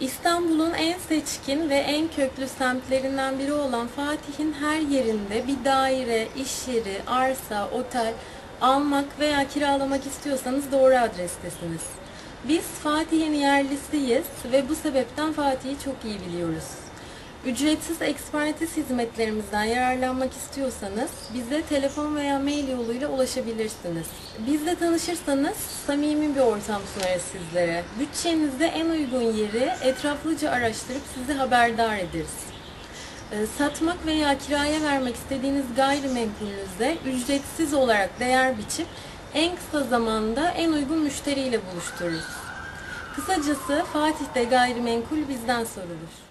İstanbul'un en seçkin ve en köklü semtlerinden biri olan Fatih'in her yerinde bir daire, iş yeri, arsa, otel almak veya kiralamak istiyorsanız doğru adrestesiniz. Biz Fatih'in yerlisiyiz ve bu sebepten Fatih'i çok iyi biliyoruz. Ücretsiz ekspertiz hizmetlerimizden yararlanmak istiyorsanız bize telefon veya mail yoluyla ulaşabilirsiniz. Bizle tanışırsanız samimi bir ortam sunarız sizlere. Bütçenizde en uygun yeri etraflıca araştırıp sizi haberdar ederiz. Satmak veya kiraya vermek istediğiniz gayrimenkulünüze ücretsiz olarak değer biçip en kısa zamanda en uygun müşteriyle buluştururuz. Kısacası Fatih'te gayrimenkul bizden sorulur.